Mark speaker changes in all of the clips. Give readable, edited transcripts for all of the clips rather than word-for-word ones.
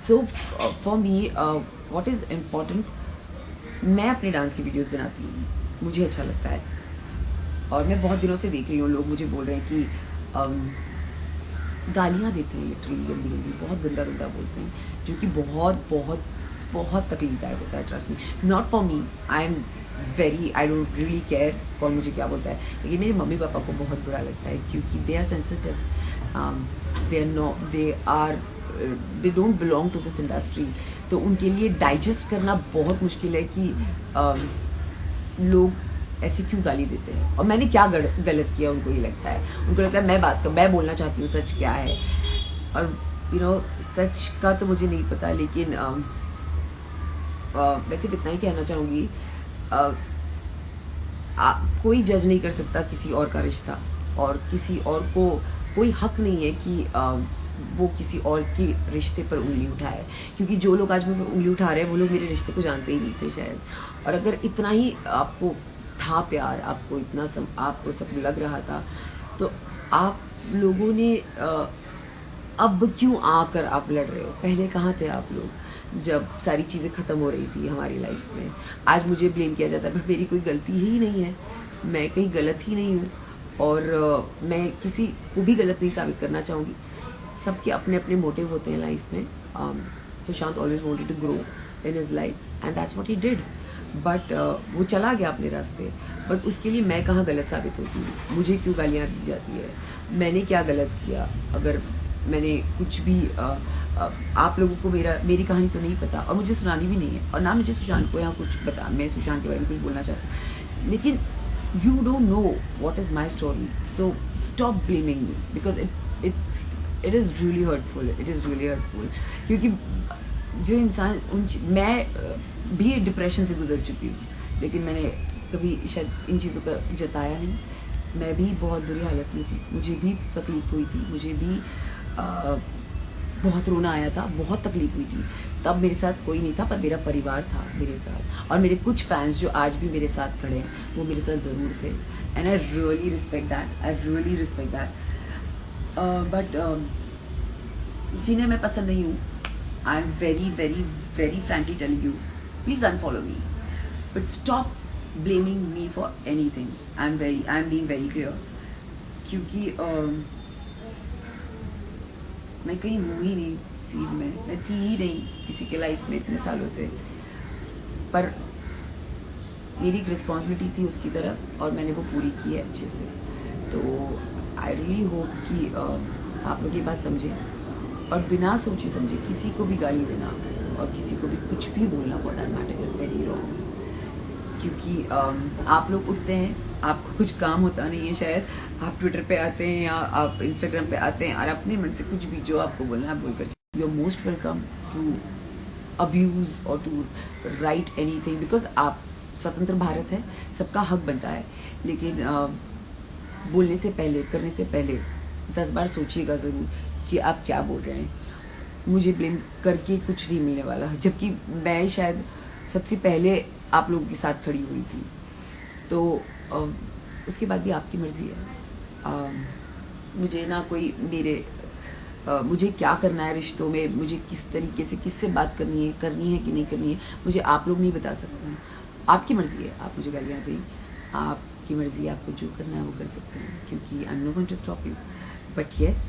Speaker 1: So for me what is important, मैं अपने dance की वीडियोस बनाती हूँ, मुझे अच्छा लगता है। और मैं बहुत दिनों से देख रही हूँ लोग मुझे बोल रहे हैं कि गालियाँ देते हैं, लिटरली गंदी गंदी, बहुत गंदा गंदा बोलते हैं, जो कि बहुत बहुत बहुत तकलीफदायक होता है। Trust me, not for me, I am very, I don't really care कौन मुझे क्या बोलता है, लेकिन मेरे मम्मी पापा को बहुत बुरा लगता है क्योंकि they are sensitive, they are not, they don't belong to this industry. तो उनके लिए डाइजेस्ट करना बहुत मुश्किल है कि लोग ऐसे क्यों गाली देते हैं और मैंने क्या गलत किया। उनको ये लगता है, उनको लगता है मैं बोलना चाहती हूँ सच क्या है। और सच का तो मुझे नहीं पता, लेकिन मैं सिर्फ इतना ही कहना चाहूँगी, कोई जज नहीं कर सकता किसी और का रिश्ता, और किसी और को कोई हक नहीं है कि वो किसी और के रिश्ते पर उंगली उठाए, क्योंकि जो लोग आज मुझे उंगली उठा रहे हैं वो लोग मेरे रिश्ते को जानते ही नहीं थे शायद। और अगर इतना ही आपको था प्यार, आपको इतना आपको सब लग रहा था, तो आप लोगों ने अब क्यों आकर आप लड़ रहे हो? पहले कहाँ थे आप लोग जब सारी चीज़ें ख़त्म हो रही थी हमारी लाइफ में? आज मुझे ब्लेम किया जाता है, बट मेरी कोई गलती ही नहीं है, मैं कहीं गलत ही नहीं हूँ, और मैं किसी को भी गलत नहीं साबित करना चाहूँगी। सबके अपने अपने मोटिव होते हैं लाइफ में। Sushant always wanted to grow in his life and that's what he did, but वो चला गया अपने रास्ते। बट उसके लिए मैं कहाँ गलत साबित होती हूँ? मुझे क्यों गालियाँ दी जाती है? मैंने क्या गलत किया? अगर मैंने कुछ भी आप लोगों को मेरी कहानी तो नहीं पता, और मुझे सुनानी भी नहीं है, और ना मुझे सुशांत को यहाँ कुछ पता, मैं सुशांत के बारे में कुछ बोलना चाहती हूँ, लेकिन you don't know what is my story, so stop blaming me because it is really hurtful, it is really hurtful। क्योंकि जो इंसान मैं भी डिप्रेशन से गुजर चुकी हूँ, लेकिन मैंने कभी शायद इन चीज़ों का जताया नहीं। मैं भी बहुत बुरी हालत में थी, मुझे भी तकलीफ़ हुई थी, मुझे भी बहुत रोना आया था, बहुत तकलीफ हुई थी। तब मेरे साथ कोई नहीं था, पर मेरा परिवार था मेरे साथ, और मेरे कुछ फैंस जो आज भी मेरे साथ खड़े हैं वो मेरे साथ ज़रूर थे, and I really respect that, I really respect that. But जिन्हें मैं पसंद नहीं हूँ, आई am very very very frankly telling you, please unfollow me, but stop blaming me for any thing. I am being very clear, क्योंकि मैं कहीं हूँ ही नहीं सीन में, मैं थी ही नहीं किसी के लाइफ में इतने सालों से, पर मेरी एक रिस्पॉन्सिबिलिटी थी उसकी तरफ और मैंने वो पूरी की है अच्छे से। तो आई रियली होप कि आप लोग ये बात समझें और बिना सोचे समझे किसी को भी गाली देना और किसी को भी कुछ भी बोलना for that matter is very wrong. क्योंकि आप लोग उठते हैं, आपको कुछ काम होता नहीं है शायद, आप ट्विटर पे आते हैं या आप इंस्टाग्राम पे आते हैं और अपने मन से कुछ भी जो आपको बोलना है बोलकर, you are most welcome to abuse और टू राइट एनीथिंग, बिकॉज आप स्वतंत्र भारत है, सबका हक बनता है, लेकिन बोलने से पहले, करने से पहले 10 बार सोचिएगा ज़रूर कि आप क्या बोल रहे हैं। मुझे ब्लेम करके कुछ नहीं मिलने वाला, जबकि मैं शायद सबसे पहले आप लोगों के साथ खड़ी हुई थी। तो उसके बाद भी आपकी मर्ज़ी है। मुझे ना कोई मुझे क्या करना है रिश्तों में, मुझे किस तरीके से किससे बात करनी है कि नहीं करनी है, मुझे आप लोग नहीं बता सकते हैं। आपकी मर्ज़ी है, आप मुझे गालियाँ दें, आपकी मर्ज़ी है, आपको जो करना है वो कर सकते हैं, क्योंकि I am not going to stop you. But yes,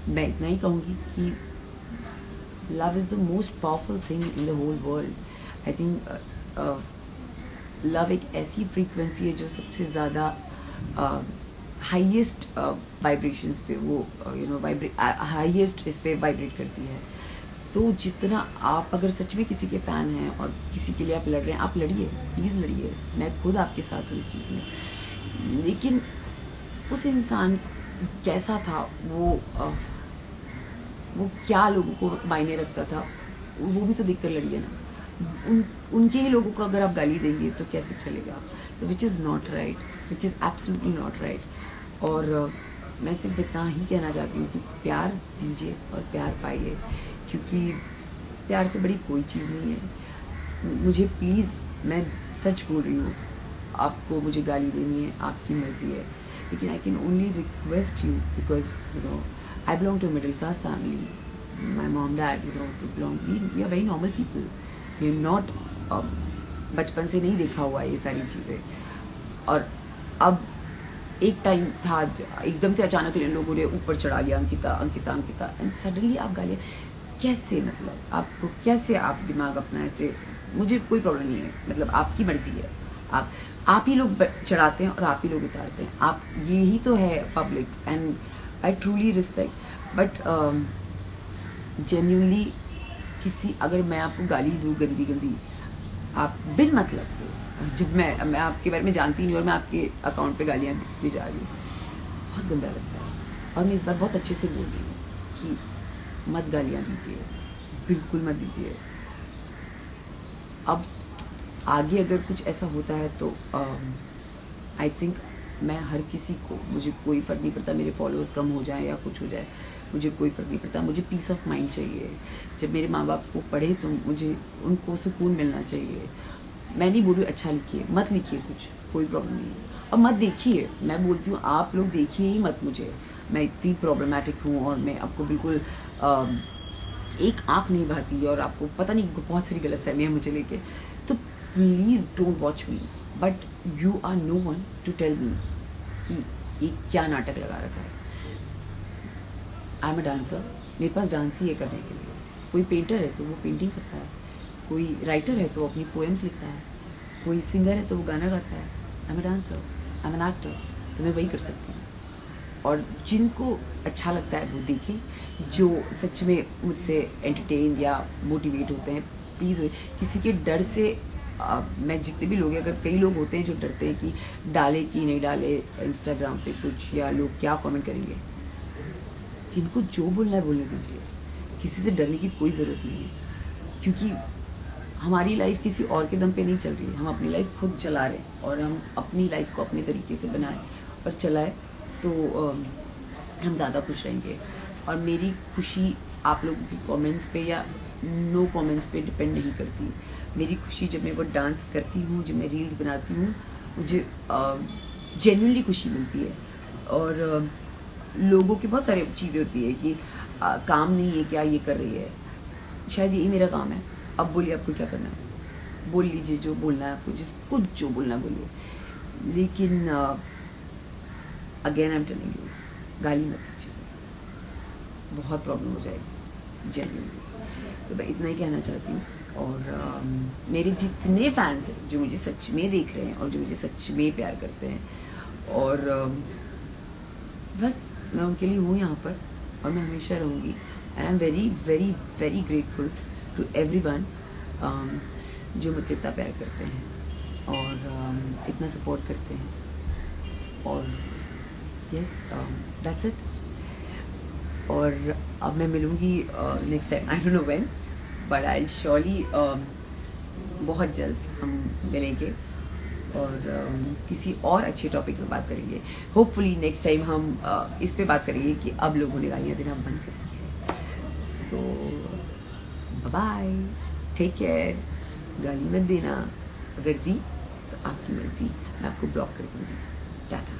Speaker 1: मैं इतना ही कहूँगी कि love is the most powerful thing in the whole world. I think love एक ऐसी फ्रीक्वेंसी है जो सबसे ज़्यादा हाईएस्ट वाइब्रेशंस पे वो हाईएस्ट इस पे वाइब्रेट करती है। तो जितना आप अगर सच में किसी के फ़ैन हैं और किसी के लिए आप लड़ रहे हैं, आप लड़िए, प्लीज़ लड़िए, मैं खुद आपके साथ हूँ इस चीज़ में। लेकिन उस इंसान कैसा था, वो क्या लोगों को मायने रखता था, वो भी तो देख कर लड़िए ना। उनके ही लोगों को अगर आप गाली देंगे तो कैसे चलेगा? तो which is not right, which is absolutely not right. और मैं सिर्फ इतना ही कहना चाहती हूँ कि प्यार दीजिए और प्यार पाइए, क्योंकि प्यार से बड़ी कोई चीज़ नहीं है। मुझे प्लीज़, मैं सच बोल रही हूँ, आपको मुझे गाली देनी है, आपकी मर्ज़ी है, लेकिन I can only request you, because I belong to middle class family my mom dad, you know, to belong. We are very normal people. We are not बचपन से नहीं देखा हुआ ये सारी चीज़ें. और अब एक टाइम था एकदम से अचानक लोगों ने ऊपर चढ़ा लिया अंकिता अंकिता अंकिता, एंड सडनली आप गालियाँ कैसे, मतलब आपको कैसे, आप दिमाग अपना ऐसे, मुझे कोई प्रॉब्लम नहीं है, मतलब आपकी मर्जी है, आप ही लोग चढ़ाते हैं और आप ही लोग उतारते हैं, आप यही तो है public, and I truly respect. But genuinely किसी, अगर मैं आपको गाली दूँ गंदी गंदी, आप बिन मतलब के, जब मैं आपके बारे में जानती नहीं और मैं आपके अकाउंट पे गालियाँ दी जा रही हूँ, बहुत गंदा लगता है. और मैं इस बार बहुत अच्छे से बोल रही हूँ कि मत गालियाँ दीजिए, बिल्कुल मत दीजिए. अब आगे अगर कुछ ऐसा होता है तो आई थिंक मैं हर किसी को, मुझे कोई फ़र्क नहीं पड़ता मेरे फॉलोअर्स कम हो जाए या कुछ हो जाए, मुझे कोई फ़र्क नहीं पड़ता. मुझे पीस ऑफ माइंड चाहिए. जब मेरे माँ बाप को पढ़े तो मुझे उनको सुकून मिलना चाहिए. मैं नहीं बोल रही अच्छा लिखिए, मत लिखिए कुछ, कोई प्रॉब्लम नहीं है, और मत देखिए. मैं बोलती हूँ आप लोग देखिए ही मत मुझे, मैं इतनी प्रॉब्लमेटिक हूँ और मैं आपको बिल्कुल एक आँख नहीं भाती और आपको पता नहीं बहुत सारी गलतफहमी है मुझे लेके. तो please don't watch me, but you are no one to tell me कि ये क्या नाटक लगा रखा है. आई एम अ डांसर, मेरे पास डांस ही है करने के लिए. कोई पेंटर है तो वो पेंटिंग करता है, कोई राइटर है तो अपनी पोएम्स लिखता है, कोई सिंगर है तो वो गाना गाता है. I am a dancer, I am an actor, तो मैं वही कर सकती हूँ. और जिनको अच्छा लगता है वो देखें, जो सच में मुझसे एंटरटेन या मोटिवेट होते हैं, प्लीज़. किसी के डर से मैं जितने भी लोग हैं, अगर कई लोग होते हैं जो डरते हैं कि डाले कि नहीं डाले इंस्टाग्राम पे कुछ, या लोग क्या कमेंट करेंगे, जिनको जो बोलना है बोलने दीजिए. किसी से डरने की कोई ज़रूरत नहीं है, क्योंकि हमारी लाइफ किसी और के दम पे नहीं चल रही है. हम अपनी लाइफ खुद चला रहे हैं, और हम अपनी लाइफ को अपने तरीके से बनाएं और चलाएं तो हम ज़्यादा खुश रहेंगे. और मेरी खुशी आप लोगों की कमेंट्स पे या नो कमेंट्स पे डिपेंड नहीं करती. मेरी खुशी जब मैं वो डांस करती हूँ, जब मैं रील्स बनाती हूँ, मुझे जेन्युइनली खुशी मिलती है. और लोगों की बहुत सारी चीज़ें होती है कि काम नहीं है क्या, ये कर रही है, शायद यही मेरा काम है. अब बोलिए आपको क्या करना है, बोल लीजिए जो बोलना है आपको, जिसको जो बोलना है बोलिए. लेकिन again I am telling you, गाली मत दीजिए, बहुत प्रॉब्लम हो जाएगी जेन्युइनली. तो मैं इतना ही कहना चाहती हूँ. और मेरे जितने फैंस हैं जो मुझे सच में देख रहे हैं और जो मुझे सच में प्यार करते हैं, और बस मैं उनके लिए हूँ यहाँ पर, और मैं हमेशा रहूँगी. And I am very very very grateful to everyone जो मुझसे इतना प्यार करते हैं और इतना सपोर्ट करते हैं. और यस, दैट्स इट. और अब मैं मिलूँगी next time, I don't know when, but I surely बहुत जल्द हम मिलेंगे और किसी और अच्छे टॉपिक पे बात करेंगे. होपफुली नेक्स्ट टाइम हम इस पे बात करेंगे कि अब लोगों ने गालियाँ देना बंद कर दिया है. तो बाय, टेक केयर. गाली मत देना, अगर दी तो आपकी मर्जी, मैं आपको ब्लॉक कर दूँगी. टाटा.